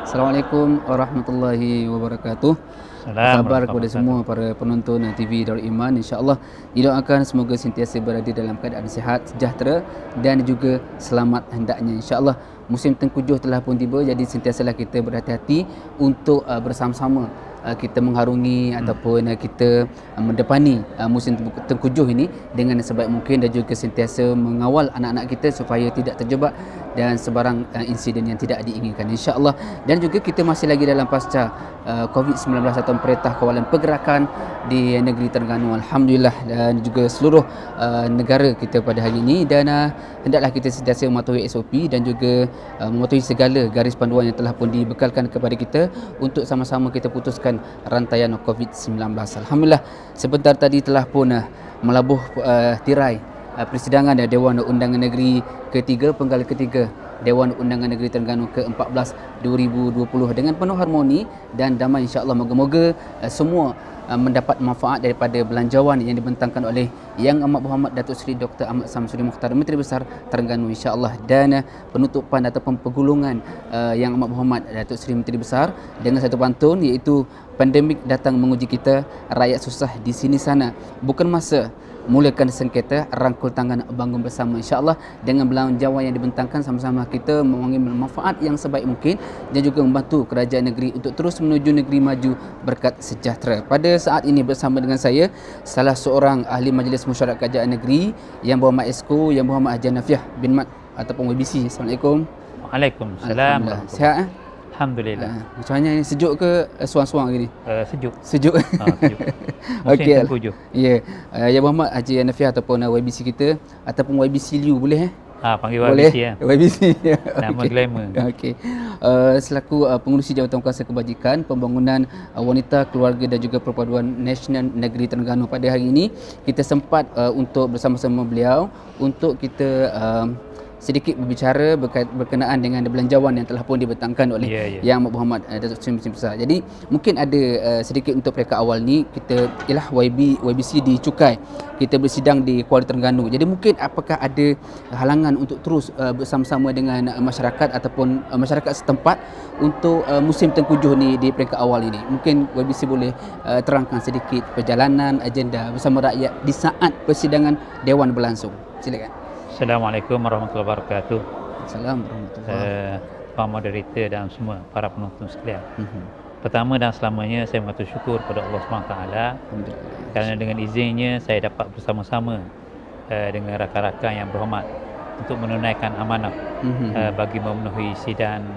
Assalamualaikum warahmatullahi wabarakatuh. Apa khabar kepada semua para penonton TV Darul Iman? InsyaAllah didoakan semoga sentiasa berada dalam keadaan sihat, sejahtera dan juga selamat hendaknya. InsyaAllah musim tengkujuh telah pun tiba, jadi sentiasalah kita berhati-hati untuk bersama-sama kita mengharungi ataupun kita mendepani musim tengkujuh ini dengan sebaik mungkin dan juga sentiasa mengawal anak-anak kita supaya tidak terjebak dan sebarang insiden yang tidak diinginkan, insya-Allah. Dan juga kita masih lagi dalam pasca COVID-19 atau Perintah Kawalan Pergerakan di negeri Terengganu, alhamdulillah, dan juga seluruh negara kita pada hari ini. Dan hendaklah kita sentiasa mematuhi SOP dan juga mematuhi segala garis panduan yang telah pun dibekalkan kepada kita untuk sama-sama kita putuskan rantaian COVID-19. Alhamdulillah, sebentar tadi telah pun melabuh tirai persidangan Dewan Undangan Negeri ketiga, penggal ketiga Dewan Undangan Negeri Terengganu ke-14 2020 dengan penuh harmoni dan damai, insya-Allah. Moga-moga semua mendapat manfaat daripada belanjawan yang dibentangkan oleh Yang Amat Berhormat Datuk Seri Dr. Ahmad Samsudin Mokhtar, Menteri Besar Terengganu, insya-Allah. Dan penutupan ataupun pergulungan Yang Amat Berhormat Datuk Seri Menteri Besar dengan satu pantun, iaitu pandemik datang menguji kita, rakyat susah di sini sana, bukan masa mulakan sengketa, rangkul tangan bangun bersama, insya-Allah. Dengan belanjawan yang dibentangkan, sama-sama kita mengambil manfaat yang sebaik mungkin dan juga membantu kerajaan negeri untuk terus menuju negeri maju berkat sejahtera. Pada saat ini bersama dengan saya salah seorang ahli Majlis Mesyuarat Kerajaan Negeri, Yang Berhormat Esko, Yang Berhormat Haji Nafiah bin Mat ataupun YBC. Assalamualaikum. Waalaikumsalam. Sihat? Alhamdulillah. Macam mana ni, sejuk ke suang-suang gini? Sejuk. Sejuk. Sejuk. Okey. Tengkujuh. Ya. Yang Berhormat Haji Nafiah ataupun YBC kita ataupun YBC Liu boleh Panggil boleh? YBC ya. YBC. Nama glamour. Okey. Selaku pengurusi Jabatan Kuasa Kebajikan Pembangunan Wanita, Keluarga dan juga Perpaduan Nasional Negeri Terengganu, pada hari ini kita sempat untuk bersama-sama beliau untuk kita sedikit berbicara berkenaan dengan belanjawan yang telah pun dibentangkan oleh Yang Amat Berhormat Datuk Seri Menteri Besar. Jadi mungkin ada sedikit untuk mereka awal ni, kita ialah YBC di Cukai, kita bersidang di Kuala Terengganu. Jadi mungkin apakah ada halangan untuk terus bersama-sama dengan masyarakat ataupun masyarakat setempat untuk musim tengkujuh ni di peringkat awal ini? Mungkin YBC boleh terangkan sedikit perjalanan agenda bersama rakyat di saat persidangan Dewan berlangsung. Silakan. Assalamualaikum warahmatullahi wabarakatuh. Assalamualaikum warahmatullahi wabarakatuh. Pak moderator dan semua para penonton sekalian. Pertama dan selamanya saya mengucap syukur kepada Allah SWT kerana dengan izinnya saya dapat bersama-sama dengan rakan-rakan yang berhormat untuk menunaikan amanah bagi memenuhi sidang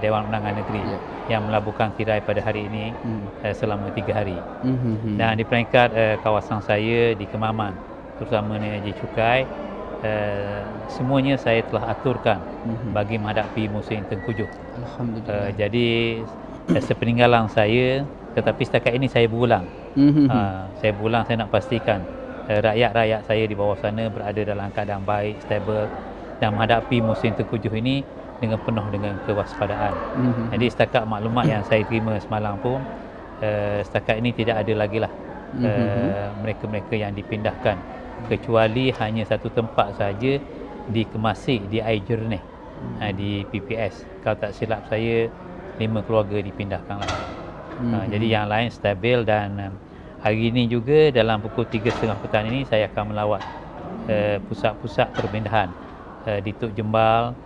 Dewan Undangan Negeri yang melabuhkan tirai pada hari ini selama 3 hari. Dan di peringkat kawasan saya di Kemaman, terutamanya di Cukai, semuanya saya telah aturkan bagi menghadapi musim tengkujuh. Alhamdulillah. Jadi sepeninggalan saya, tetapi setakat ini saya berulang. Saya berulang, saya nak pastikan rakyat-rakyat saya di bawah sana berada dalam keadaan baik, stabil dan menghadapi musim tengkujuh ini dengan penuh dengan kewaspadaan. Jadi setakat maklumat yang saya terima semalam pun, setakat ini tidak ada lagi lah mereka-mereka yang dipindahkan, kecuali hanya satu tempat saja di Kemasik, di Air Jernih, di PPS. Kalau tak silap saya 5 keluarga dipindahkan lah. Jadi yang lain stabil. Dan hari ini juga dalam pukul 3.30 petang ini saya akan melawat pusat-pusat perpindahan di Tuk Jembal,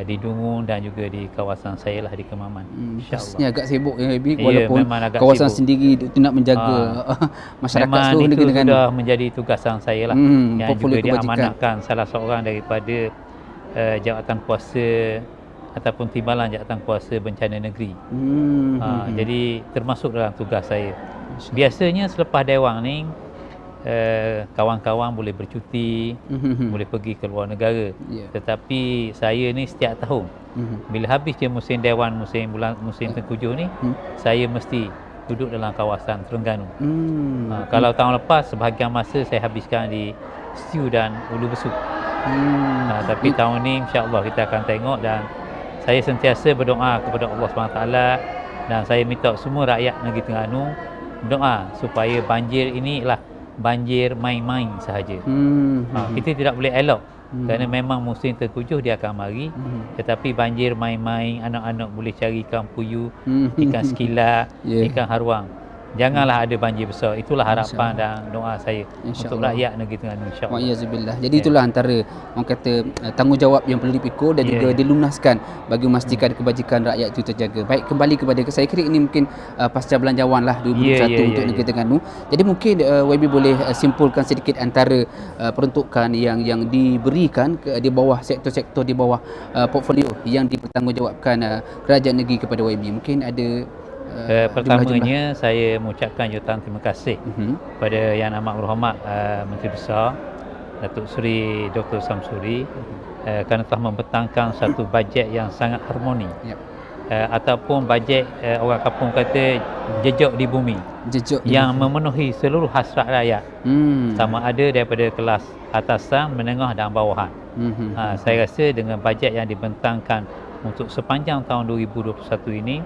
di Dungun dan juga di kawasan saya lah di Kemaman. InsyaAllah. Ni agak sibuk ya, walaupun kawasan sibuk sendiri itu nak menjaga masyarakat seluruh negeri dengan sudah menjadi tugasan saya lah, yang juga diamanahkan salah seorang daripada jawatan kuasa ataupun timbalan jawatan kuasa bencana negeri. Jadi termasuk dalam tugas saya. Biasanya selepas Dewan ni kawan-kawan boleh bercuti, boleh pergi ke luar negara. Tetapi saya ni setiap tahun bila habis je musim Dewan, musim tengkujuh ni, saya mesti duduk dalam kawasan Terengganu. Kalau tahun lepas sebahagian masa saya habiskan di Siu dan Ulu Besu. Tapi tahun ni insya-Allah kita akan tengok, dan saya sentiasa berdoa kepada Allah SWT dan saya minta semua rakyat negeri Terengganu berdoa supaya banjir ini lah banjir main-main sahaja. Kita tidak boleh elok Kerana memang musim tengkujuh dia akan mari. Tetapi banjir main-main, anak-anak boleh cari ikan puyuh, ikan sekilat, ikan haruang. Janganlah ada banjir besar. Itulah harapan dan doa saya untuk rakyat negeri Terengganu, insya-Allah. Wa'iyyazubillah. Jadi itulah antara orang kata tanggungjawab yang perlu dipikul dan juga dilunaskan bagi memastikan kebajikan rakyat itu terjaga. Baik, kembali kepada saya kira ini mungkin pasca belanjawan lah 2021 untuk negeri Terengganu. Jadi mungkin YB boleh simpulkan sedikit antara peruntukan yang diberikan di bawah sektor-sektor di bawah portfolio yang dipertanggungjawabkan kerajaan negeri kepada YB. Mungkin ada pertamanya saya mengucapkan jutaan terima kasih kepada Yang Amat Berhormat Menteri Besar Datuk Seri Dr. Samsuri kerana telah membentangkan satu bajet yang sangat harmoni. Ataupun bajet orang kampung kata jejak di bumi, yang memenuhi seluruh hasrat rakyat, sama ada daripada kelas atasan, menengah dan bawahan. Saya rasa dengan bajet yang dibentangkan untuk sepanjang tahun 2021 ini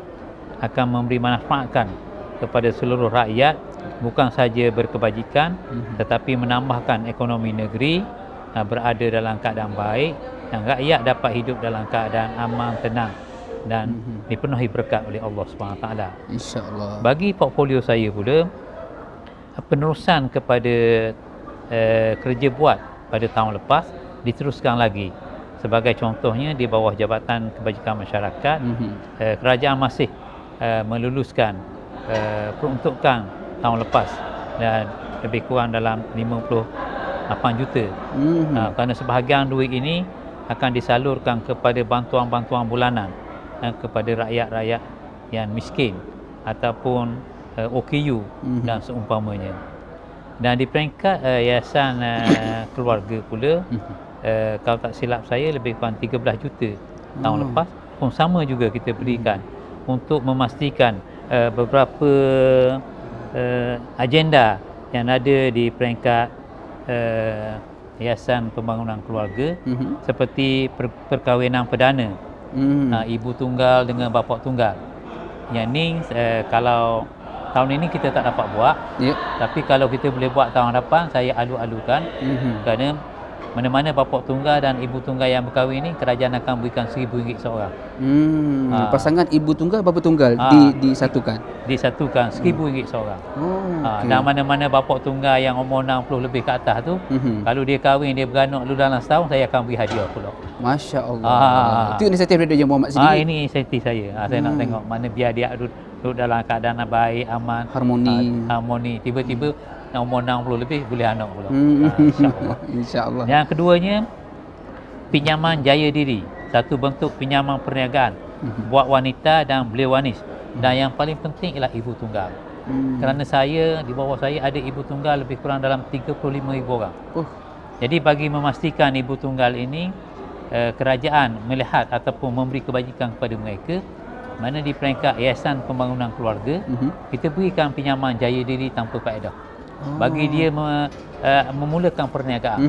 akan memberi manfaatkan kepada seluruh rakyat, bukan saja berkebajikan tetapi menambahkan ekonomi negeri berada dalam keadaan baik dan rakyat dapat hidup dalam keadaan aman, tenang dan dipenuhi berkat oleh Allah SWT. InsyaAllah. Bagi portfolio saya pula, penerusan kepada kerja buat pada tahun lepas diteruskan lagi. Sebagai contohnya di bawah Jabatan Kebajikan Masyarakat, kerajaan masih meluluskan peruntukan tahun lepas dan lebih kurang dalam 58 juta. Kerana sebahagian duit ini akan disalurkan kepada bantuan-bantuan bulanan kepada rakyat-rakyat yang miskin ataupun OKU dan seumpamanya. Dan di peringkat Yayasan Keluarga pula, kalau tak silap saya lebih kurang 13 juta tahun lepas pun sama juga kita berikan untuk memastikan beberapa agenda yang ada di peringkat Yayasan Pembangunan Keluarga, seperti perkahwinan perdana, ibu tunggal dengan bapa tunggal. Yang ni kalau tahun ini kita tak dapat buat, tapi kalau kita boleh buat tahun depan, saya alu-alukan, kerana mana-mana bapa tunggal dan ibu tunggal yang berkahwin ini, kerajaan akan berikan RM1,000 seorang. Pasangan ibu tunggal, bapa tunggal disatukan? Disatukan, RM1,000 seorang. Dan mana-mana bapa tunggal yang umur 60 lebih ke atas tu, kalau dia kahwin, dia beranak dulu dalam setahun, saya akan beri hadiah pula. Masya Allah. Itu inisiatif daripada Yang Muhammad sendiri? Ini inisiatif saya. Saya nak tengok mana biar dia duduk dalam keadaan baik, aman, harmoni. Tiba-tiba umur 60 lebih boleh anak pula. InsyaAllah. InsyaAllah. Yang keduanya, pinjaman jaya diri. Satu bentuk pinjaman perniagaan buat wanita dan belia wanis. Dan yang paling penting ialah ibu tunggal. Kerana saya, di bawah saya ada ibu tunggal lebih kurang dalam 35,000 orang. Jadi bagi memastikan ibu tunggal ini, kerajaan melihat ataupun memberi kebajikan kepada mereka, mana di peringkat Yayasan Pembangunan Keluarga, kita berikan pinjaman jaya diri tanpa faedah. Bagi dia memulakan perniagaan.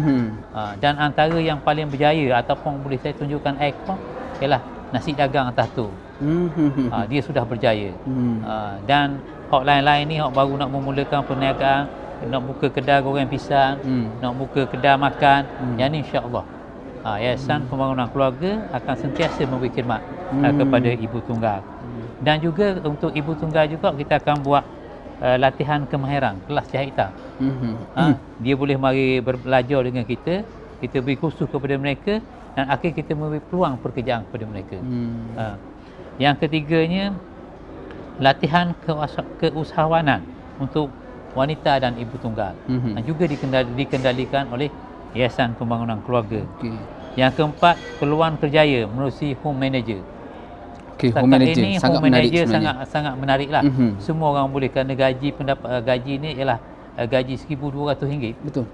Dan antara yang paling berjaya ataupun boleh saya tunjukkan ikon ialah nasi dagang atas tu. Dia sudah berjaya. Dan hak lain-lain ni, hak baru nak memulakan perniagaan, nak buka kedai goreng pisang, nak buka kedai makan, yang ni insya-Allah Yayasan Pembangunan Keluarga akan sentiasa memberi khidmat kepada ibu tunggal. Dan juga untuk ibu tunggal juga kita akan buat latihan kemahiran, kelas jahitan. Dia boleh mari belajar dengan kita beri kursus kepada mereka dan akhir kita memberi peluang pekerjaan kepada mereka. Yang ketiganya, latihan keusahawanan untuk wanita dan ibu tunggal, dan juga dikendalikan oleh Yayasan Pembangunan Keluarga. Yang keempat, peluang kerjaya menerusi home manager. Home manager ini sangat home menarik manager sebenarnya. sangat menariklah. Semua orang boleh, kerana gaji ni ialah gaji RM1,200. Betul.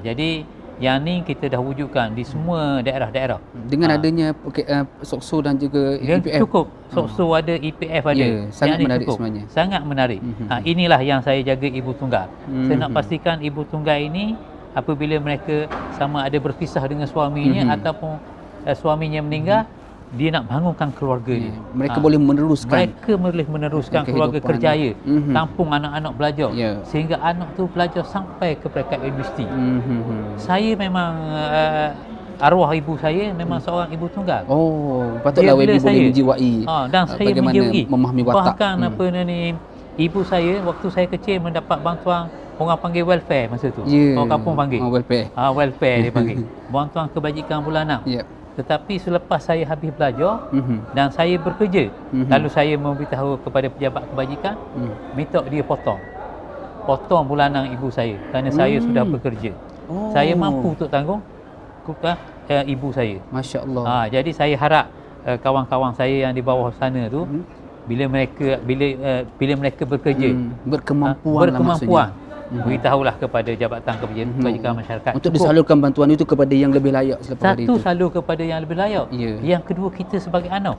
Jadi yang ni kita dah wujudkan di semua daerah-daerah. Dengan adanya SOKSO dan juga EPF. Cukup. SOKSO ada, EPF ada. Sangat yang menarik cukup. sebenarnya. Sangat menarik. Inilah yang saya jaga ibu tunggal. Saya nak pastikan ibu tunggal ini apabila mereka sama ada berpisah dengan suaminya ataupun suaminya meninggal, dia nak bangunkan keluarganya. Mereka boleh meneruskan. Mereka boleh meneruskan keluarga kerjaya, tampung anak-anak belajar, sehingga anak tu belajar sampai ke peringkat universiti. Saya memang arwah ibu saya memang seorang ibu tunggal. Oh, patutlah Dia Wabi bila boleh saya. menjiwai Dan saya bagaimana menjiwai. memahami watak. Bahkan apa ni, ibu saya waktu saya kecil mendapat bantuan, orang panggil welfare masa tu. Orang kampung panggil. Welfare. Welfare dia panggil. Bantuan kebajikan bulanan. Yep. Tetapi selepas saya habis belajar dan saya bekerja, lalu saya memberitahu kepada pejabat kebajikan, minta dia potong bulanan ibu saya kerana saya sudah bekerja. Saya mampu untuk tanggung ibu saya. Masya Allah. Jadi saya harap kawan-kawan saya yang di bawah sana tu, bila mereka bekerja, berkemampuan, beritahulah kepada Jabatan Kebajikan Masyarakat untuk disalurkan bantuan itu kepada yang lebih layak selepas hari itu. Satu, salur kepada yang lebih layak. Yang kedua, kita sebagai anak,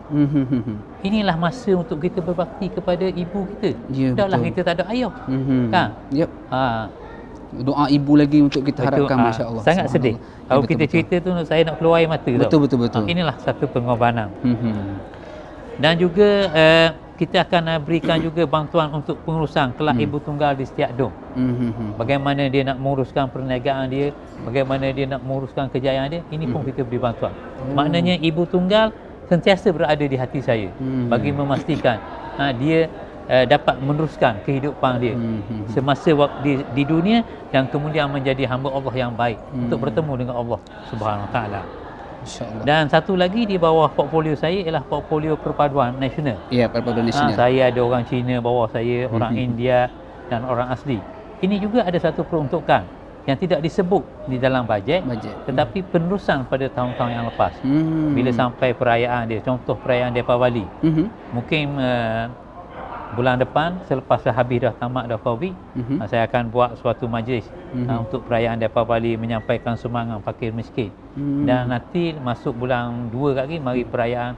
inilah masa untuk kita berbakti kepada ibu kita. Dahlah kita tak ada ayah, kan? Doa ibu lagi untuk kita harapkan, Masya Allah. Sangat sedih. Kalau kita cerita tu, saya nak keluar air mata. Betul. Inilah satu pengorbanan. Dan juga kita akan berikan juga bantuan untuk pengurusan kelak ibu tunggal di setiap dom. Bagaimana dia nak menguruskan perniagaan dia, bagaimana dia nak menguruskan kejayaan dia, ini pun kita beri bantuan. Maknanya ibu tunggal sentiasa berada di hati saya bagi memastikan dia dapat meneruskan kehidupan dia semasa di dunia dan kemudian menjadi hamba Allah yang baik untuk bertemu dengan Allah Subhanahu Wa Taala. Dan satu lagi di bawah portfolio saya ialah portfolio perpaduan nasional. Ya, perpaduan nasional. Saya ada orang Cina bawah saya, orang India dan orang asli. Ini juga ada satu peruntukan yang tidak disebut di dalam bajet. Tetapi penerusan pada tahun-tahun yang lepas. Bila sampai perayaan dia, contoh perayaan Deepavali. Mungkin bulan depan selepas habis dah tamat dah Covid, saya akan buat suatu majlis untuk perayaan Deepavali, menyampaikan sumbangan fakir miskin. Dan nanti masuk bulan 2 lagi mari perayaan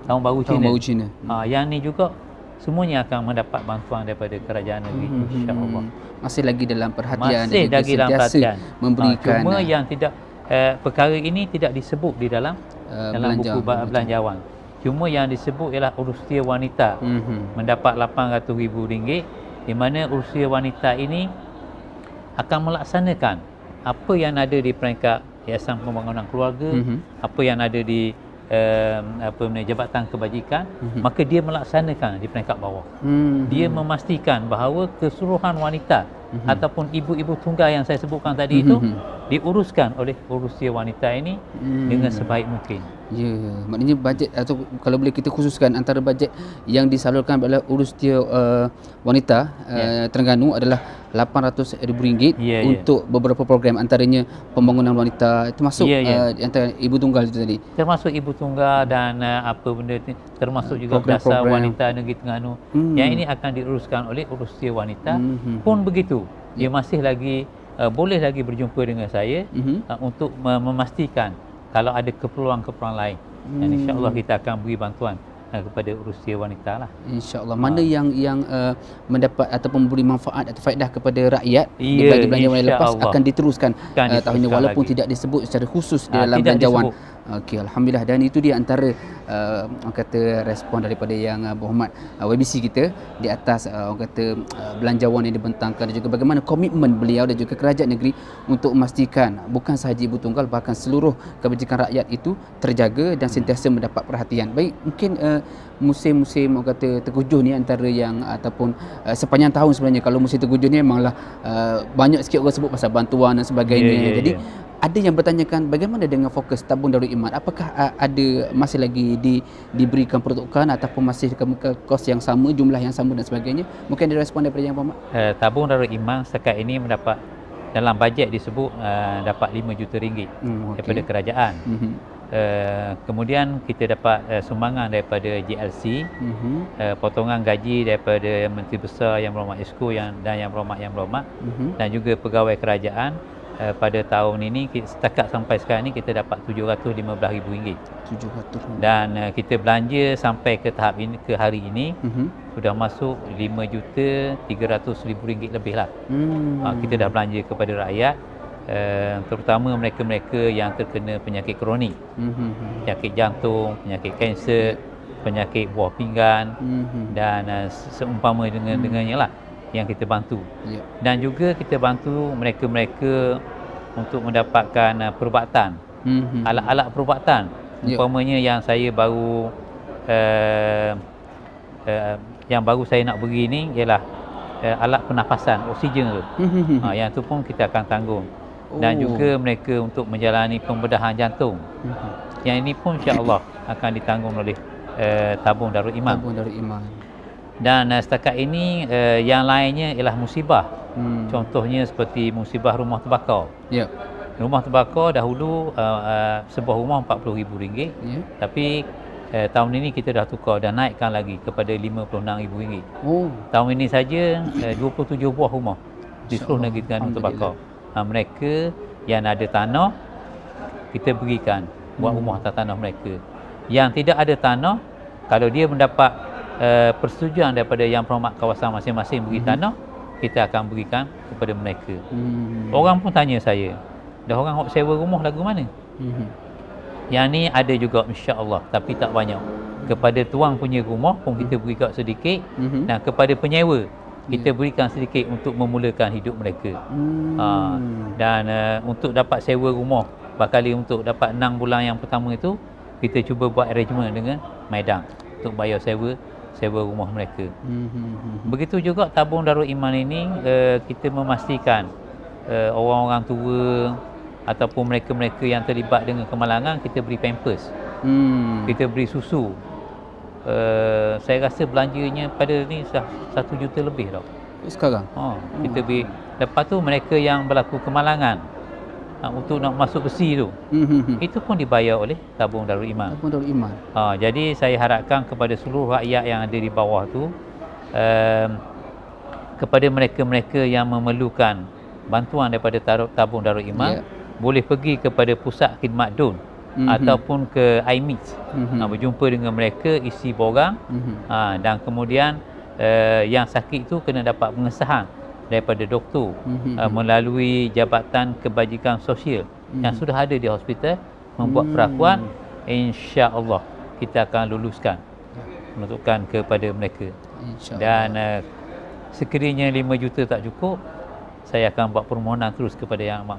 Tahun Baru Cina. Yang ni juga semuanya akan mendapat bantuan daripada kerajaan negeri, insya-Allah. Masih lagi dalam perhatian, masih lagi dalam perhatian, memberikan. Cuma yang tidak perkara ini tidak disebut di dalam buku belanjawan. Cuma yang disebut ialah usia wanita mendapat RM800,000, di mana usia wanita ini akan melaksanakan apa yang ada di peringkat Yayasan Pembangunan Keluarga, apa yang ada di Jabatan Kebajikan, maka dia melaksanakan di peringkat bawah. Dia memastikan bahawa keseluruhan wanita ataupun ibu-ibu tunggal yang saya sebutkan tadi itu diuruskan oleh urusia wanita ini dengan sebaik mungkin. Ya, maknanya bajet atau kalau boleh kita khususkan antara bajet yang disalurkan oleh urusia wanita Terengganu adalah RM800,000 untuk beberapa program, antaranya pembangunan wanita, termasuk antara ibu tunggal itu tadi. Termasuk ibu tunggal dan termasuk juga Dasar Wanita Negeri Terengganu. Yang ini akan diuruskan oleh urusia wanita. Pun begitu, dia masih lagi boleh lagi berjumpa dengan saya untuk memastikan kalau ada keperluan-keperluan lain. Dan insya-Allah kita akan beri bantuan kepada urusia wanita lah. InsyaAllah. Mana yang mendapat ataupun memberi manfaat atau faedah kepada rakyat dibagi belanjawan yang lepas akan diteruskan tahun ini walaupun tidak disebut secara khusus di dalam belanjawan. Okey, alhamdulillah. Dan itu dia antara orang kata respon daripada yang berhormat WBC kita di atas orang kata belanjawan yang dibentangkan dan juga bagaimana komitmen beliau dan juga kerajaan negeri untuk memastikan bukan sahaja ibu tunggal, bahkan seluruh kebajikan rakyat itu terjaga dan sentiasa mendapat perhatian. Baik, mungkin musim-musim orang kata terkujuh ni antara yang ataupun sepanjang tahun sebenarnya, kalau musim terkujuh ni memanglah banyak sikit orang sebut pasal bantuan dan sebagainya. Jadi ada yang bertanyakan bagaimana dengan fokus tabung Darul Iman, apakah ada masih lagi diberikan peruntukan ataupun masih kos yang sama, jumlah yang sama dan sebagainya? Mungkin ada respon daripada Yang Berhormat. Tabung Darul Iman setakat ini mendapat dalam bajet disebut dapat RM5 juta daripada kerajaan. Kemudian kita dapat sumbangan daripada JLC, potongan gaji daripada Menteri Besar Yang Berhormat Esko dan Yang Berhormat dan juga pegawai kerajaan. Pada tahun ini setakat sampai sekarang ni kita dapat RM715,000. Dan kita belanja sampai ke tahap ini, ke hari ini sudah masuk RM5,300,000 lebih lah. Kita dah belanja kepada rakyat, terutama mereka-mereka yang terkena penyakit kronik, penyakit jantung, penyakit kanser, penyakit buah pinggan dan seumpama dengannya lah yang kita bantu. Dan juga kita bantu mereka-mereka untuk mendapatkan perubatan Alat-alat perubatan. Umpamanya yang saya baru saya nak beri ni ialah alat pernafasan, oksigen tu. Yang tu pun kita akan tanggung. Dan juga mereka untuk menjalani pembedahan jantung. Yang ini pun insya-Allah akan ditanggung oleh tabung Darul Iman. Tabung Darul Iman. Dan setakat ini yang lainnya ialah musibah. Contohnya seperti musibah rumah terbakar. Ya. Rumah terbakar dahulu sebuah rumah RM40,000. Tapi tahun ini kita dah tukar dan naikkan lagi kepada RM56,000. Tahun ini saja 27 buah rumah di seluruh negeri Terengganu terbakar. Mereka yang ada tanah kita berikan buat rumah atas tanah mereka. Yang tidak ada tanah, kalau dia mendapat persetujuan daripada yang berhormat kawasan masing-masing beri tanah, kita akan berikan kepada mereka. Orang pun tanya saya, dah orang hok sewa rumah lagu mana? Yang ni ada juga insya-Allah, tapi tak banyak. Kepada tuan punya rumah pun kita beri kat sedikit, dan kepada penyewa kita berikan sedikit untuk memulakan hidup mereka. Dan untuk dapat sewa rumah, bakal untuk dapat 6 bulan yang pertama itu, kita cuba buat arrangement dengan Maidang untuk bayar sewa rumah mereka. Begitu juga tabung Darul Iman ini, kita memastikan orang-orang tua ataupun mereka-mereka yang terlibat dengan kemalangan, kita beri pampers, kita beri susu. Saya rasa belanjanya pada ni dah 1 juta lebih dah sekarang. Kita beri. Lepas tu mereka yang berlaku kemalangan untuk nak masuk besi tu, itu pun dibayar oleh tabung Darul Iman. Tabung Darul Iman. Jadi saya harapkan kepada seluruh rakyat yang ada di bawah tu, kepada mereka-mereka yang memerlukan bantuan daripada tabung Darul Iman, boleh pergi kepada pusat khidmat DUN ataupun ke IMIS, berjumpa dengan mereka, isi borang, dan kemudian yang sakit tu kena dapat pengesahan daripada doktor melalui Jabatan Kebajikan Sosial yang sudah ada di hospital, membuat perakuan. Insya-Allah kita akan luluskan, menentukan kepada mereka. Dan sekiranya 5 juta tak cukup, saya akan buat permohonan terus kepada Yang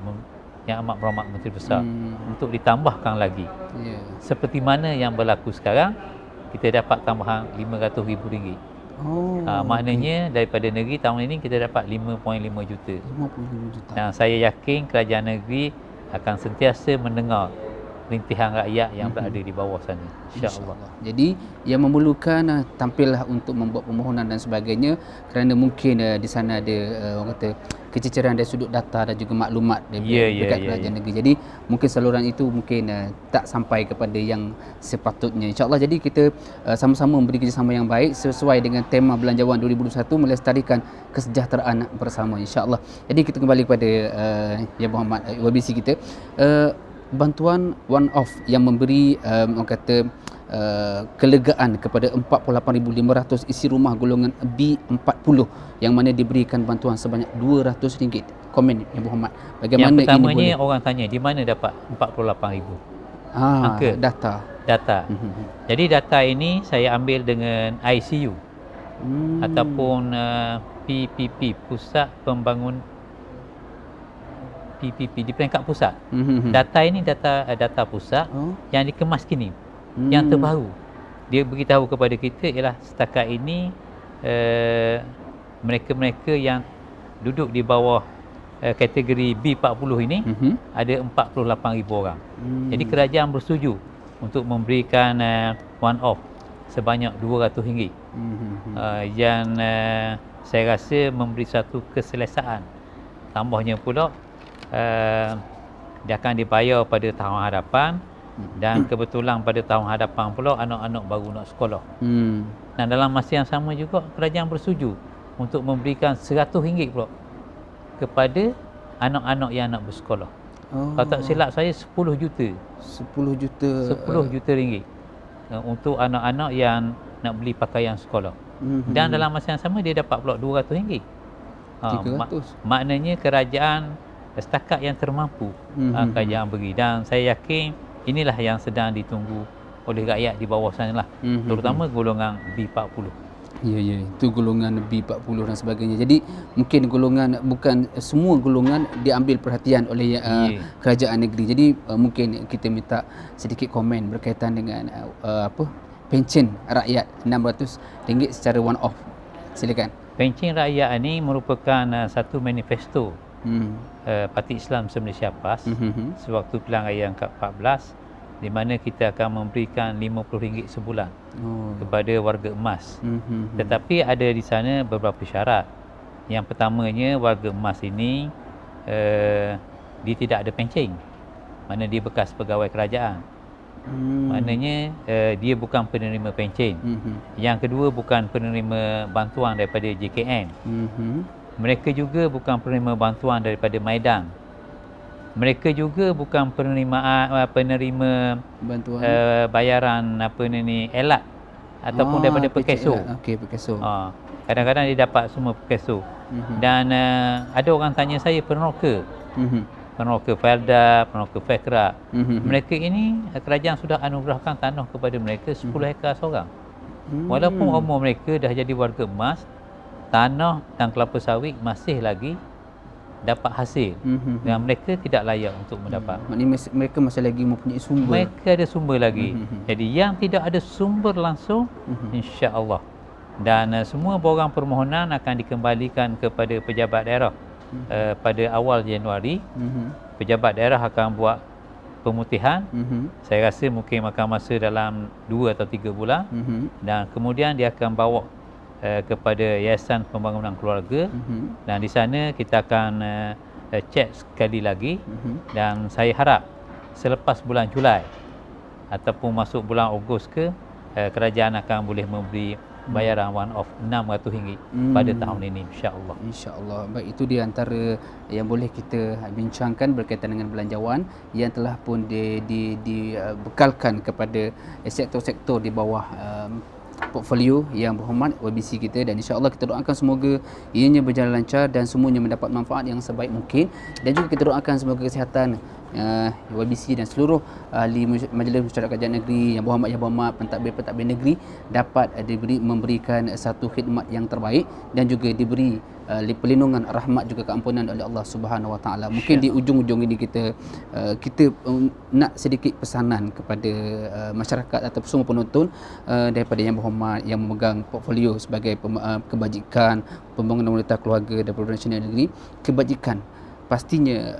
Amat Berhormat Menteri Besar untuk ditambahkan lagi. Seperti mana yang berlaku sekarang, kita dapat tambahan RM500,000. Maknanya daripada negeri tahun ini kita dapat 5.5 juta. Dan saya yakin kerajaan negeri akan sentiasa mendengar rintihan rakyat yang berada di bawah sana, insya-Allah. Jadi yang memerlukan tampillah untuk membuat permohonan dan sebagainya, kerana mungkin di sana ada orang kata kececeran dari sudut data dan juga maklumat dekat kerajaan negeri. Jadi mungkin saluran itu mungkin tak sampai kepada yang sepatutnya. InsyaAllah, jadi kita sama-sama memberi kerjasama yang baik sesuai dengan tema Belanjawan 2021, melestarikan kesejahteraan bersama, insyaAllah. Jadi kita kembali kepada Yang Berhormat YBC kita. Bantuan one off yang memberi orang kata kelegaan kepada 48,500 isi rumah golongan B40 yang mana diberikan bantuan sebanyak RM200. Komen Yang Berhormat, bagaimana yang pertamanya ini boleh? Orang tanya di mana dapat 48,000? Data. Jadi data ini saya ambil dengan ICU ataupun PPP, Pusat Pembangun PPP di peringkat pusat. Data ini data pusat yang dikemas kini, yang terbaru. Dia beritahu kepada kita ialah setakat ini mereka-mereka yang duduk di bawah kategori B40 ini ada 48,000 orang. Jadi kerajaan bersetuju untuk memberikan one off sebanyak RM200, yang saya rasa memberi satu keselesaan. Tambahnya pula dia akan dibayar pada tahun hadapan, dan kebetulan pada tahun hadapan pula anak-anak baru nak sekolah. Dan dalam masa yang sama juga kerajaan bersetuju untuk memberikan RM100 pula kepada anak-anak yang nak bersekolah. Kalau tak silap saya 10 juta. 10 juta ringgit untuk anak-anak yang nak beli pakaian sekolah. Dan dalam masa yang sama dia dapat pula RM200. 300. Maknanya kerajaan setakat yang termampu kerajaan beri, dan saya yakin inilah yang sedang ditunggu oleh rakyat di bawah sana lah, terutama golongan B40. Ya, ya, itu golongan B40 dan sebagainya. Jadi mungkin golongan, bukan semua golongan diambil perhatian oleh kerajaan negeri. Jadi mungkin kita minta sedikit komen berkaitan dengan pencen rakyat RM600 secara one off. Silakan. Pencen rakyat ini merupakan satu manifesto Parti Islam Malaysia PAS sewaktu pilihan raya yang ke-14, di mana kita akan memberikan RM50 sebulan kepada warga emas. Tetapi ada di sana beberapa syarat. Yang pertamanya, warga emas ini dia tidak ada pencen, mana dia bekas pegawai kerajaan. Maknanya dia bukan penerima pencen. Yang kedua, bukan penerima bantuan daripada JKN. Mereka juga bukan penerima bantuan daripada Maidang. Mereka juga bukan penerima bantuan bayaran elat ataupun daripada Perkeso. Okey, Perkeso. Kadang-kadang dia dapat semua Perkeso. Dan ada orang tanya saya, peneroka. Peneroka Felda, peneroka Fekra. Mereka ini kerajaan sudah anugerahkan tanah kepada mereka 10 hektar seorang. Walaupun umur mereka dah jadi warga emas, tanah dan kelapa sawit masih lagi dapat hasil, dan mereka tidak layak untuk mendapat. Maknanya mereka masih lagi mempunyai sumber. Mereka ada sumber lagi. Jadi yang tidak ada sumber langsung, insya-Allah. Dan semua borang permohonan akan dikembalikan kepada pejabat daerah pada awal Januari. Pejabat daerah akan buat pemutihan. Saya rasa mungkin makan masa dalam 2 atau 3 bulan. Dan kemudian dia akan bawa kepada Yayasan Pembangunan Keluarga, dan di sana kita akan cek sekali lagi. Dan saya harap selepas bulan Julai ataupun masuk bulan Ogos kerajaan akan boleh memberi bayaran one off RM600 pada tahun ini, insya-Allah. Insya-Allah. Baik, itu di antara yang boleh kita bincangkan berkaitan dengan belanjawan yang telah pun dibekalkan kepada sektor-sektor di bawah portfolio yang berhormat YBC kita, dan insya-Allah kita doakan semoga ianya berjalan lancar dan semuanya mendapat manfaat yang sebaik mungkin, dan juga kita doakan semoga kesihatan YBC dan seluruh ahli Majlis Musyawarah Kerajaan Negeri yang berhormat pentadbir-pentadbir negeri dapat memberikan satu khidmat yang terbaik dan juga diberi perlindungan, rahmat juga keampunan oleh Allah Subhanahu Wa Taala. Mungkin di ujung-ujung ini kita nak sedikit pesanan kepada masyarakat atau semua penonton daripada yang berhormat yang memegang portfolio sebagai kebajikan, pembangunan wanita keluarga dan perhubungan nasional negeri. Kebajikan pastinya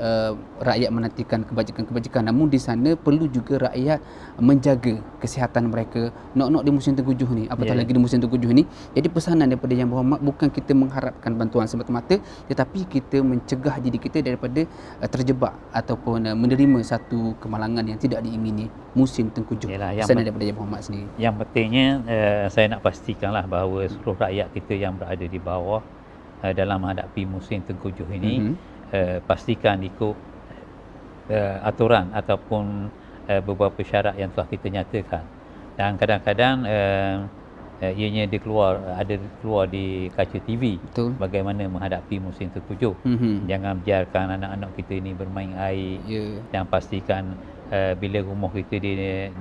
rakyat menantikan kebajikan-kebajikan, namun di sana perlu juga rakyat menjaga kesihatan mereka nak di musim tengkujuh ni, apatah lagi di musim tengkujuh ni. Jadi pesanan daripada yang berhormat, bukan kita mengharapkan bantuan semata-mata, tetapi kita mencegah diri kita daripada terjebak ataupun menerima satu kemalangan yang tidak diingini musim tengkujuh. Pesanan daripada yang berhormat sendiri. Yang pentingnya saya nak pastikanlah bahawa seluruh rakyat kita yang berada di bawah dalam menghadapi musim tengkujuh ini pastikan ikut aturan ataupun beberapa syarat yang telah kita nyatakan. Dan kadang-kadang ianya ada keluar di kaca TV. Betul. Bagaimana menghadapi musim tengkujuh. Jangan biarkan anak-anak kita ini bermain air, dan pastikan bila rumah kita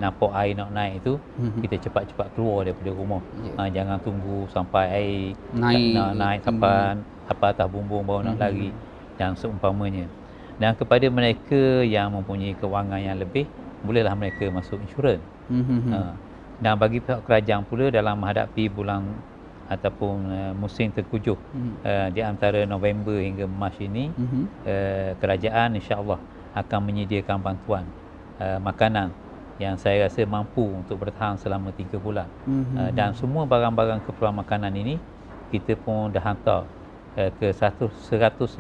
nampak air nak naik itu, kita cepat-cepat keluar daripada rumah. Jangan tunggu sampai air naik sampai atas bumbung baru nak lari, dan seumpamanya. Dan kepada mereka yang mempunyai kewangan yang lebih, bolehlah mereka masuk insurans. Dan bagi pihak kerajaan pula, dalam menghadapi bulan ataupun musim tengkujuh di antara November hingga Mac ini, kerajaan insya-Allah akan menyediakan bantuan makanan yang saya rasa mampu untuk bertahan selama 3 bulan. Dan semua barang-barang keperluan makanan ini kita pun dah hantar ke 152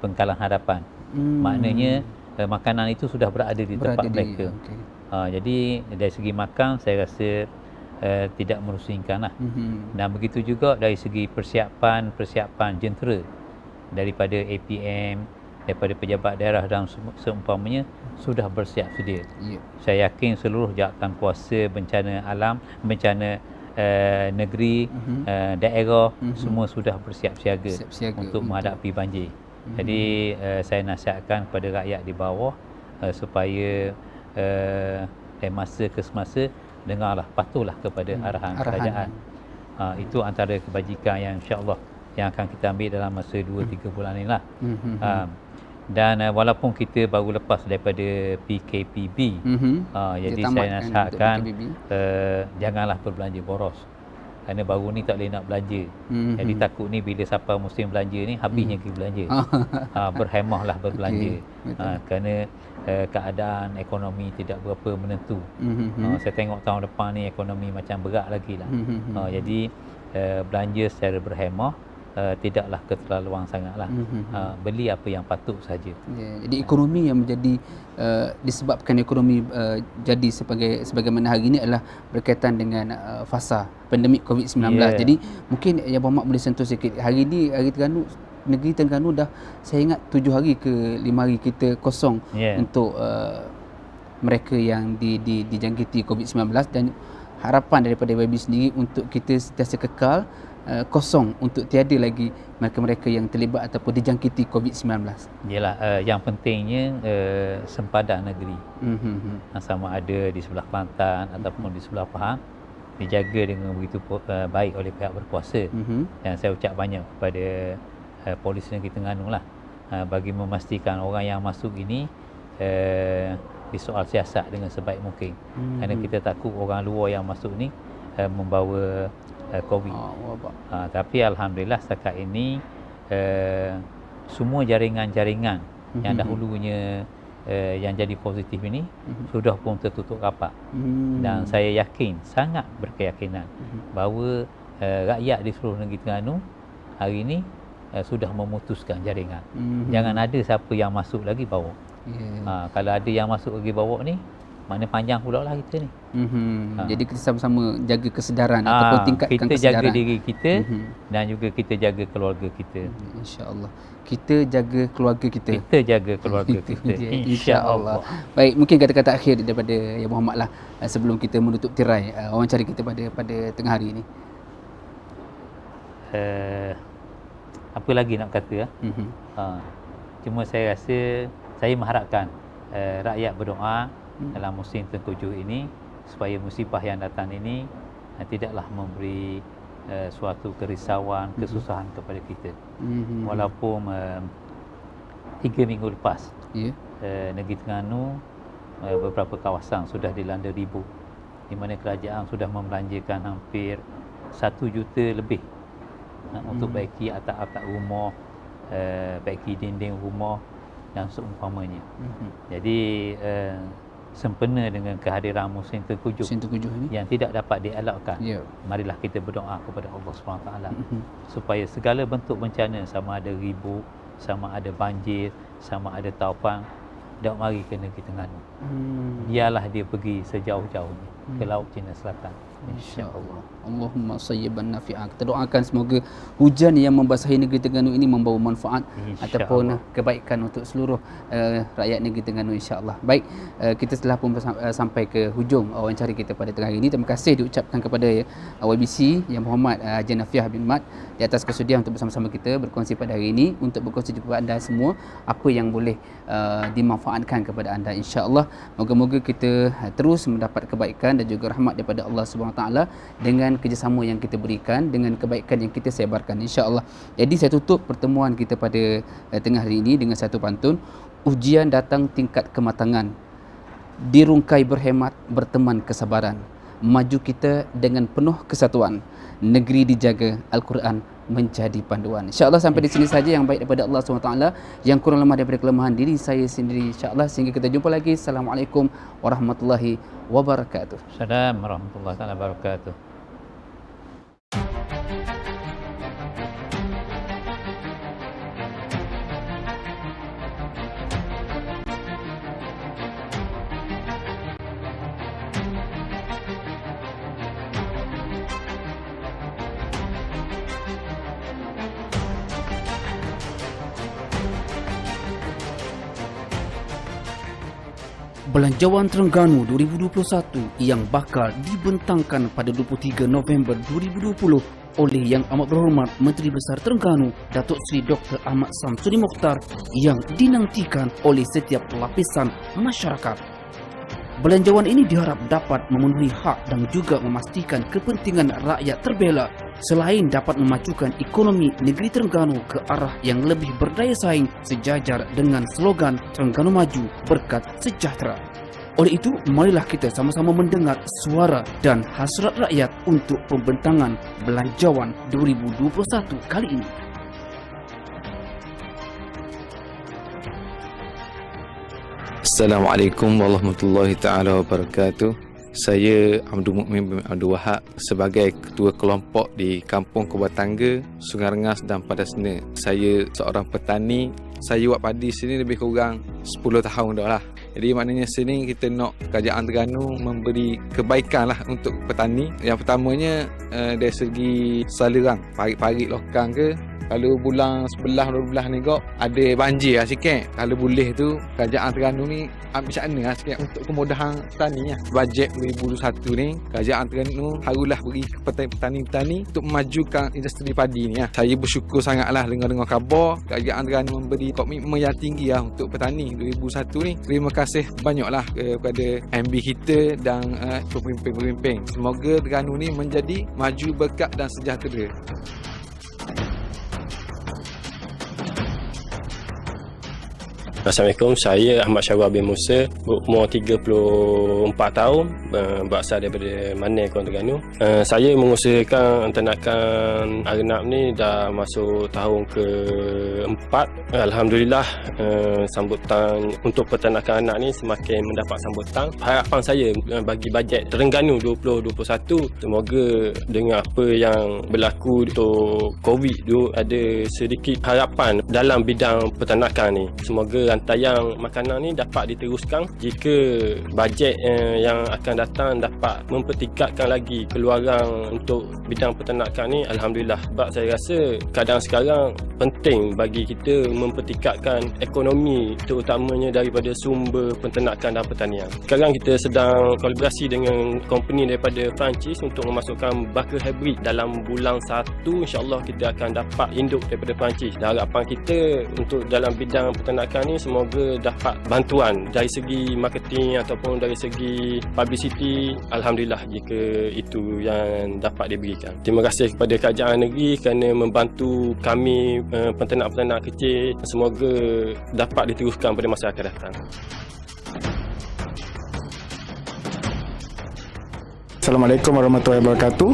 pengkalan hadapan. Maknanya makanan itu sudah berada di tempat mereka. Jadi dari segi makan saya rasa tidak merusingkanlah. Dan begitu juga dari segi persiapan jentera daripada APM, daripada pejabat daerah dan seumpamanya sudah bersiap sedia. Saya yakin seluruh jawatan kuasa bencana alam, bencana negeri, daerah, semua sudah bersiap siaga untuk menghadapi banjir. Jadi saya nasihatkan kepada rakyat di bawah supaya dari masa ke semasa dengarlah, patuhlah kepada arahan kerajaan. Itu antara kebajikan yang insya-Allah yang akan kita ambil dalam masa 2-3 bulan inilah. Dan walaupun kita baru lepas daripada PKPB, jadi saya nasihatkan janganlah berbelanja boros. Kerana baru ni tak boleh nak belanja. Jadi takut ni bila sampai musim belanja ni habisnya pergi belanja. Berhemahlah berbelanja. Kerana keadaan ekonomi tidak berapa menentu. Saya tengok tahun depan ni ekonomi macam berat lagi lah. Jadi belanja secara berhemah, tidaklah keterlaluan sangatlah. Beli apa yang patut saja. Jadi ekonomi yang menjadi disebabkan ekonomi jadi sebagaimana hari ini adalah berkaitan dengan fasa pandemik COVID-19. Jadi mungkin Yang Berhormat boleh sentuh sikit. Hari ini negeri Terengganu dah, saya ingat 7 hari ke 5 hari kita kosong untuk mereka yang dijangkiti COVID-19, dan harapan daripada YB sendiri untuk kita sentiasa kekal kosong, untuk tiada lagi mereka-mereka yang terlibat ataupun dijangkiti COVID-19. Yalah, yang pentingnya sempadan negeri. Sama ada di sebelah Kelantan ataupun di sebelah Pahang dijaga dengan begitu baik oleh pihak berkuasa. Dan saya ucap banyak kepada Polis Negeri Terengganu lah, bagi memastikan orang yang masuk ini disoal siasat dengan sebaik mungkin. Kerana kita takut orang luar yang masuk ni membawa COVID. Tapi alhamdulillah setakat ini semua jaringan-jaringan yang dahulunya yang jadi positif ini sudah pun tertutup rapat. Dan saya yakin, sangat berkeyakinan bahawa rakyat di seluruh negeri Terengganu hari ini sudah memutuskan jaringan. Jangan ada siapa yang masuk lagi bawa. Kalau ada yang masuk lagi bawa ni, maknanya panjang pula lah kita ni. Jadi kita sama-sama jaga kesedaran ataupun tingkatkan kita kesedaran. Kita jaga diri kita dan juga kita jaga keluarga kita. InsyaAllah. Kita jaga keluarga kita. Kita jaga keluarga kita. InsyaAllah. Baik, mungkin kata-kata akhir daripada Yang Berhormat lah sebelum kita menutup tirai wawancara kita pada tengah hari ini. Apa lagi nak kata? Cuma saya rasa, saya mengharapkan rakyat berdoa dalam musim tengkujuh ini supaya musibah yang datang ini tidaklah memberi suatu kerisauan, kesusahan kepada kita. Walaupun 3 minggu lepas negeri Terengganu beberapa kawasan sudah dilanda ribut, di mana kerajaan sudah membelanjakan hampir 1 juta lebih untuk baiki atap-atap rumah, baiki dinding rumah dan seumpamanya. Jadi sempena dengan kehadiran musim tengkujuh ini yang tidak dapat dielakkan, marilah kita berdoa kepada Allah SWT supaya segala bentuk bencana, sama ada ribut, sama ada banjir, sama ada taufan, tak mari ke negeri Terengganu. Biarlah dia pergi sejauh-jauhnya ke Laut Cina Selatan. InsyaAllah. Allahumma sayyiban nafi'ah. Kita doakan semoga hujan yang membasahi negeri Terengganu ini membawa manfaat ataupun kebaikan untuk seluruh rakyat negeri Terengganu, insya-Allah. Baik, kita telah pun sampai ke hujung wawancara kita pada tengah hari ini. Terima kasih diucapkan kepada YBC Yang Berhormat Haji Nafiah bin Mat di atas kesudian untuk bersama-sama kita berkongsi pada hari ini, untuk berkongsi kepada anda semua apa yang boleh dimanfaatkan kepada anda, insya-Allah. Moga-moga kita terus mendapat kebaikan dan juga rahmat daripada Allah Subhanahu Taala dengan kerjasama yang kita berikan, dengan kebaikan yang kita sebarkan, insya-Allah. Jadi saya tutup pertemuan kita pada tengah hari ini dengan satu pantun. Ujian datang tingkat kematangan, dirungkai berhemat, berteman kesabaran. Maju kita dengan penuh kesatuan, negeri dijaga, Al-Quran menjadi panduan. InsyaAllah sampai di sini saja yang baik daripada Allah SWT, yang kurang lemah daripada kelemahan diri saya sendiri, insyaAllah. Sehingga kita jumpa lagi. Assalamualaikum warahmatullahi wabarakatuh. Assalamualaikum warahmatullahi wabarakatuh. Belanjawan Terengganu 2021 yang bakal dibentangkan pada 23 November 2020 oleh Yang Amat Berhormat Menteri Besar Terengganu Datuk Seri Dr. Ahmad Samsudin Mokhtar, yang dinantikan oleh setiap lapisan masyarakat. Belanjawan ini diharap dapat memenuhi hak dan juga memastikan kepentingan rakyat terbela selain dapat memajukan ekonomi negeri Terengganu ke arah yang lebih berdaya saing sejajar dengan slogan Terengganu Maju Berkat Sejahtera. Oleh itu, marilah kita sama-sama mendengar suara dan hasrat rakyat untuk pembentangan Belanjawan 2021 kali ini. Assalamualaikum warahmatullahi taala wabarakatuh. Saya Abdul Mukmin bin Abdul Wahab sebagai ketua kelompok di Kampung Kebatangga, Sungai Rengas dan Padasna. Saya seorang petani. Saya buat padi sini lebih kurang 10 tahun dah lah. Jadi maknanya sini kita nak Kerajaan Terengganu memberi kebaikan lah untuk petani. Yang pertamanya dari segi saluran, parit-parit lokang ke. Kalau bulan 11-12 ni kok ada banjir lah sikit. Kalau boleh tu Kerajaan Terengganu ni ambil sana lah sikit untuk kemudahan petani lah. Bajet 2021 ni Kerajaan Terengganu haruslah beri kepada petani-petani untuk memajukan industri padi ni lah. Saya bersyukur sangatlah dengar khabar Kerajaan Terengganu memberi komitmen yang tinggi lah untuk petani 2021 ni. Terima kasih banyaklah kepada MB kita dan pemimpin-pemimpin. Semoga Terengganu ni menjadi maju, berkat dan sejahtera. Assalamualaikum, saya Ahmad Syarwar bin Musa, berumur 34 tahun, berasal daripada Mane, Kuala Terengganu. Saya mengusahakan ternakan arenab ni dah masuk tahun ke-4. Alhamdulillah, sambutan untuk peternakan anak ni semakin mendapat sambutan. Harapan saya bagi bajet Terengganu 2021, semoga dengan apa yang berlaku untuk COVID tu, ada sedikit harapan dalam bidang peternakan ni. Semoga rantaian makanan ni dapat diteruskan. Jika bajet yang akan datang dapat mempertingkatkan lagi keluaran untuk bidang peternakan ni, alhamdulillah. Sebab saya rasa keadaan sekarang penting bagi kita mempertingkatkan ekonomi, terutamanya daripada sumber peternakan dan pertanian. Sekarang kita sedang kolaborasi dengan company daripada Perancis untuk memasukkan baka hybrid. Dalam bulan 1 insya-Allah kita akan dapat induk daripada Perancis. Dan harapan kita untuk dalam bidang peternakan ni semoga dapat bantuan dari segi marketing ataupun dari segi publicity. Alhamdulillah jika itu yang dapat diberikan. Terima kasih kepada kerajaan negeri kerana membantu kami peternak-peternak kecil. Semoga dapat diteruskan pada masa akan datang. Assalamualaikum warahmatullahi wabarakatuh.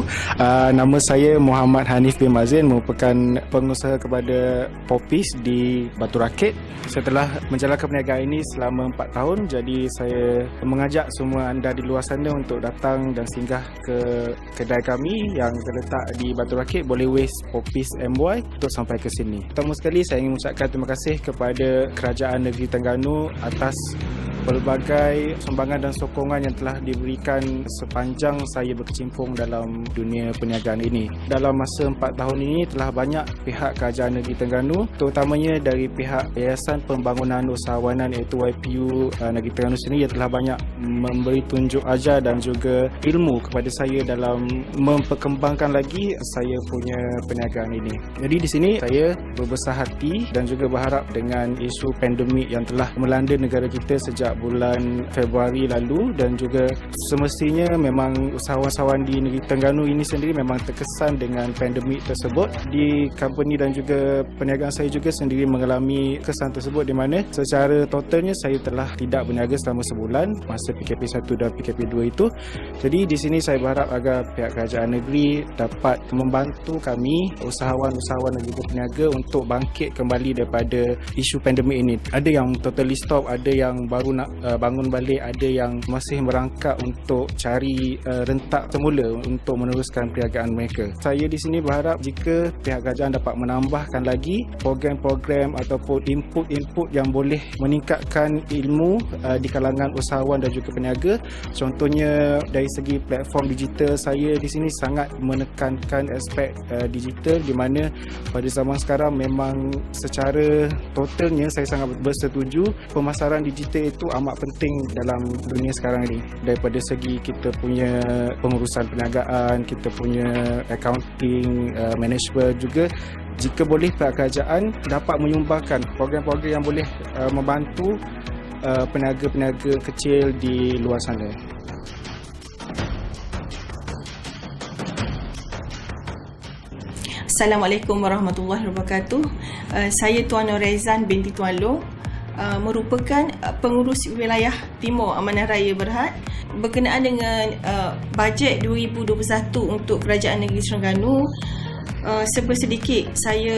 Nama saya Muhammad Hanif bin Mazin, merupakan pengusaha kepada Popis di Batu Rakit. Saya telah menjalankan perniagaan ini selama 4 tahun. Jadi saya mengajak semua anda di luar sana untuk datang dan singgah ke kedai kami yang terletak di Batu Rakit. Boleh waste Popis MY untuk sampai ke sini. Pertama sekali saya ingin mengucapkan terima kasih kepada Kerajaan Negeri Terengganu atas pelbagai sumbangan dan sokongan yang telah diberikan sepanjang saya berkecimpung dalam dunia perniagaan ini. Dalam masa 4 tahun ini telah banyak pihak Kerajaan Negeri Terengganu, terutamanya dari pihak Yayasan Pembangunan Usahawanan iaitu YPU Negeri Terengganu sendiri, yang telah banyak memberi tunjuk ajar dan juga ilmu kepada saya dalam memperkembangkan lagi saya punya perniagaan ini. Jadi di sini saya berbesar hati dan juga berharap dengan isu pandemik yang telah melanda negara kita sejak bulan Februari lalu, dan juga semestinya memang usahawan-usahawan di negeri Terengganu ini sendiri memang terkesan dengan pandemik tersebut. Di company dan juga perniagaan saya juga sendiri mengalami kesan tersebut, di mana secara totalnya saya telah tidak berniaga selama sebulan masa PKP 1 dan PKP 2 itu. Jadi di sini saya berharap agar pihak kerajaan negeri dapat membantu kami usahawan-usahawan dan juga peniaga untuk bangkit kembali daripada isu pandemik ini. Ada yang totally stop, ada yang baru nak bangun balik, ada yang masih merangkak untuk cari rentak semula untuk meneruskan perniagaan mereka. Saya di sini berharap jika pihak kerajaan dapat menambahkan lagi program-program ataupun input-input yang boleh meningkatkan ilmu di kalangan usahawan dan juga peniaga. Contohnya dari segi platform digital, saya di sini sangat menekankan aspek digital, di mana pada zaman sekarang memang secara totalnya saya sangat bersetuju pemasaran digital itu amat penting dalam dunia sekarang ini. Daripada segi kita punya pengurusan perniagaan, kita punya accounting, management juga, jika boleh pihak kerajaan dapat menyumbangkan program-program yang boleh membantu peniaga-peniaga kecil di luar sana. Assalamualaikum warahmatullahi wabarakatuh. Saya Tuan Norizan binti Tuan Long, merupakan pengurus wilayah Timur Amanah Raya Berhad. Berkenaan dengan bajet 2021 untuk Kerajaan Negeri Terengganu, sedikit saya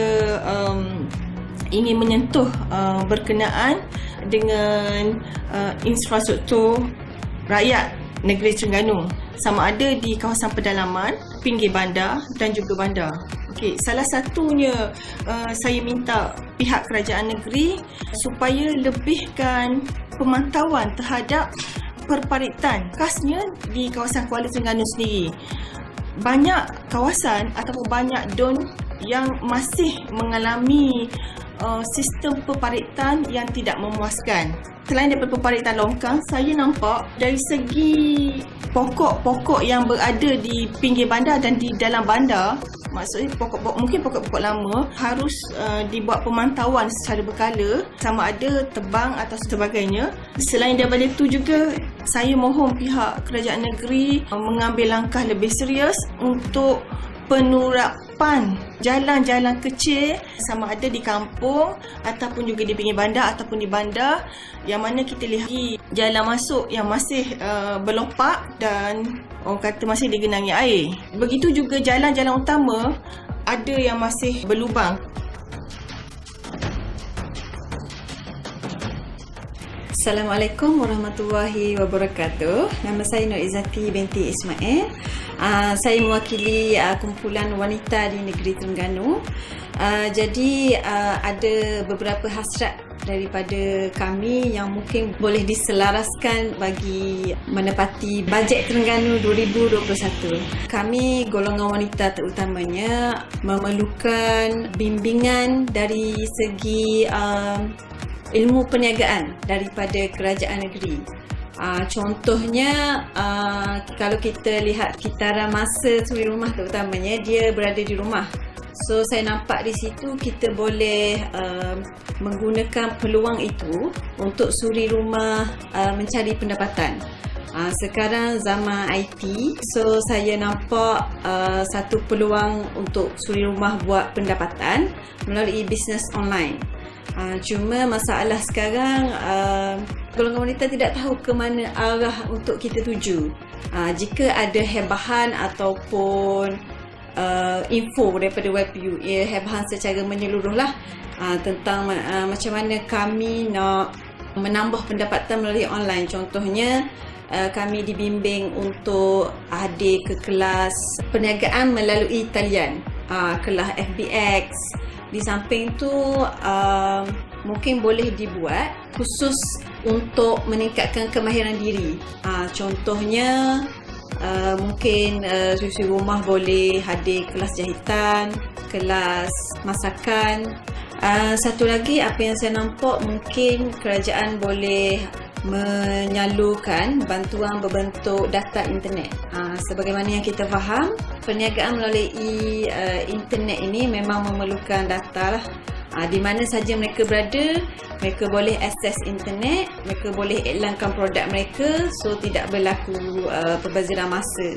ingin menyentuh berkenaan dengan infrastruktur rakyat Negeri Terengganu, sama ada di kawasan pedalaman, pinggir bandar dan juga bandar. Okey, salah satunya saya minta pihak kerajaan negeri supaya lebihkan pemantauan terhadap perparitan, khasnya di kawasan Kuala Terengganu sendiri. Banyak kawasan ataupun banyak don yang masih mengalami sistem perparitan yang tidak memuaskan. Selain daripada perparitan longkang, saya nampak dari segi pokok-pokok yang berada di pinggir bandar dan di dalam bandar, maksudnya mungkin pokok-pokok lama, harus dibuat pemantauan secara berkala, sama ada tebang atau sebagainya. Selain daripada itu juga, saya mohon pihak kerajaan negeri mengambil langkah lebih serius untuk penurapan jalan-jalan kecil, sama ada di kampung ataupun juga di pinggir bandar ataupun di bandar, yang mana kita lihat jalan masuk yang masih berlopak dan orang kata masih digenangi air. Begitu juga jalan-jalan utama ada yang masih berlubang. Assalamualaikum warahmatullahi wabarakatuh. Nama saya Nur Izzati binti Ismail. Saya mewakili kumpulan wanita di Negeri Terengganu. Jadi ada beberapa hasrat daripada kami yang mungkin boleh diselaraskan bagi menepati bajet Terengganu 2021. Kami golongan wanita terutamanya memerlukan bimbingan dari segi ilmu perniagaan daripada kerajaan negeri. Contohnya, kalau kita lihat kitaran masa suri rumah terutamanya, dia berada di rumah. So saya nampak di situ kita boleh menggunakan peluang itu untuk suri rumah mencari pendapatan. Sekarang zaman IT, so saya nampak satu peluang untuk suri rumah buat pendapatan melalui bisnes online. Cuma masalah sekarang, golongan wanita tidak tahu ke mana arah untuk kita tuju. Jika ada hebahan ataupun info daripada WebU, hebahan secara menyeluruh lah, tentang macam mana kami nak menambah pendapatan melalui online. Contohnya, kami dibimbing untuk hadir ke kelas perniagaan melalui talian, kelas FBX. Di samping tu, mungkin boleh dibuat khusus untuk meningkatkan kemahiran diri. Contohnya, mungkin suri rumah boleh hadir kelas jahitan, kelas masakan. Satu lagi, apa yang saya nampak, mungkin kerajaan boleh menyalurkan bantuan berbentuk data internet. Sebagaimana yang kita faham, perniagaan melalui internet ini memang memerlukan data lah. Di mana saja mereka berada, mereka boleh akses internet, mereka boleh iklankan produk mereka, so tidak berlaku perbezaran masa.